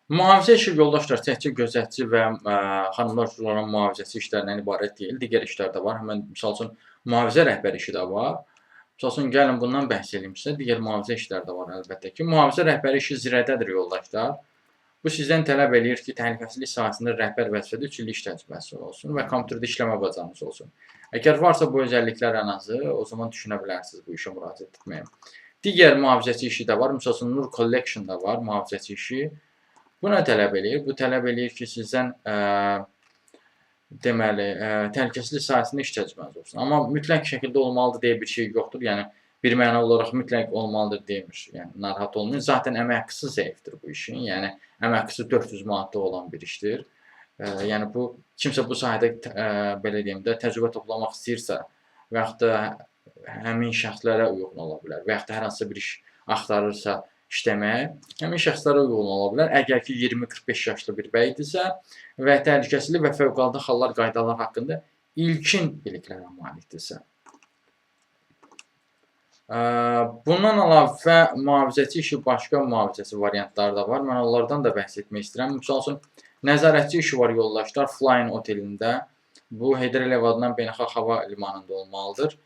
Mühafizə işi yoldaşlar təkcə gözətçi və xanımlar üçün mühafizəçi işlərindən ibarət deyil. Digər işlər də var. Həmən misal üçün mühafizə rəhbəri işi də var. Misal üçün gəlin bundan bəhs edeyim sizə. Digər mühafizə işləri də var əlbəttə ki. Mühafizə rəhbəri işi zirədədir yoldaşlar. Bu sizdən tələb eləyir ki, təhlükəsizlik sahəsində rəhbər vəzifədə 3 illik iş təcrübəsi olsun və kompüterdə işləmə bacarığınız olsun. Əgər varsa bu özəlliklər ən azı, o zaman düşünə bilərsiniz bu işə müraciət etməyə. Digər mühafizəçi işi də var. Misal üçün Nur Collection da var, mühafizəçi işi. Bu nə tələb eləyir? Bu tələb eləyir ki, sizdən deməli, təhlükəsizlik sahəsində iş təcrübəniz olsun. Amma mütləq şəkildə olmalıdır deyə bir şey yoxdur. Yəni birmənalı olaraq mütləq olmalıdır demir. Yəni narahat olmayın. Zaten əmək haqqısı zəifdir bu işin. Yəni əmək haqqısı 400 manatlıq olan bir işdir. Yəni bu kimsə bu sahədə belə deyim də təcrübə toplamaq istəyirsə və yaxud da həmin şəxslərə uyğun ola bilər və yaxud da hər hansısa bir iş axtarırsa işləməyə, həmin şəxslərə uyğun ola bilər. Əgər ki 20-45 yaşlı bir bəydirsə və təhlükəsizlik və fövqəladə hallar qaydaları haqqında ilkin biliklərə malikdirsə. Bundan əlavə mühafizəçi işi başqa mühafizəçi variantları da var. Mən onlardan da bəhs etmək istəyirəm. Misal üçün nəzarətçi işi var yoldaşlar Flying otelində. Bu Heydər Əliyev adlanan beynəlxalq hava limanında olmalıdır.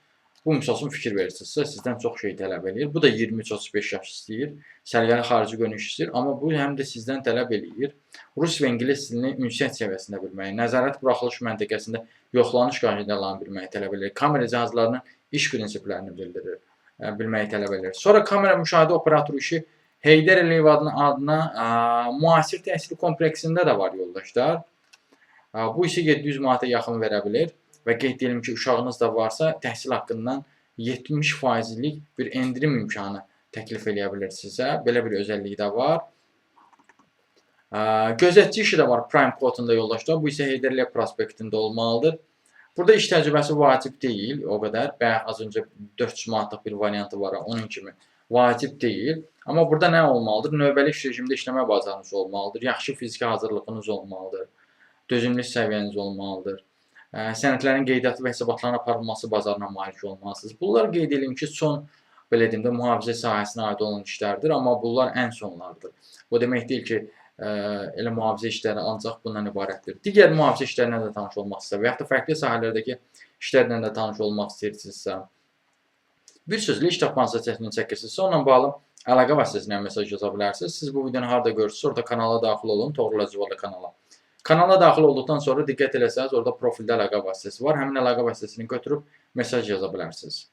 Bu misal üçün fikir verirsinizsə sizdən çox şey tələb eləyir. Bu da 23-35 yaş istəyir. Səliqəli xarici görünüş istəyir. Amma bu həm də sizdən tələb eləyir. Rus və ingilis dilini ünsiyyət səviyyəsində bilməyi, nəzarət buraxılış məntəqəsində yoxlanış qaydalarını bilməyi tələb eləyir. Kamera cihazlarının iş prinsiplərini bilməyi tələb eləyir. Sonra kamera müşahidə operatoru işi Heydər Əliyev adına müasir təhsil kompleksində də var yoldaşlar. Bu işi 700 manata yaxın verə bilir. Və qeyd edelim ki, uşağınız da varsa, təhsil haqqından 70%lik bir endirim imkanı təklif eləyə bilir sizə. Belə bir özəlliyi də var. Gözətçi işi də var Prime Cotton-da yoldaşlar. Bu isə Heydər Əliyev prospektində olmalıdır. Burada iş təcrübəsi vacib deyil, o qədər. Bayaq az öncə 400 manatlıq bir variantı var, onun kimi vacib deyil. Amma burada nə olmalıdır? Növbəli iş rejimində işləmə bacarığınız olmalıdır. Yaxşı fiziki hazırlığınız olmalıdır. Dözümlülük səviyyəniz olmalıdır. Sənədlərin qeydiyyatı və hesabatların aparılması bacarığına malik olmalısınız. Bunlar qeyd edelim ki, son belə deyim də mühafizə sahəsinə aid olan işlərdir, amma bunlar ən sonlardır. Bu demək deyil ki, elə mühafizə işləri ancaq bundan ibarətdir. Digər mühafizə işlərlə də tanış olmaq istəyirsə və yaxud da fərqli sahələrdəki işlərlə də tanış olmaq istəyirsinizsə, bir sözlə iş tapmanızı çətinlik çəkirsinizsə, onunla bağlı əlaqə vasitəsilə mesaj yaza bilərsiniz. Siz bu videonu harada görürsünüz, orada kanala daxil olun, Toğrul Əzizoğlu kanala. Kanala daxil olduqdan sonra diqqət eləsəniz, orada profildə əlaqə vasitəsi var. Həmin əlaqə vasitəsini götürüb mesaj yaza bilərsiniz.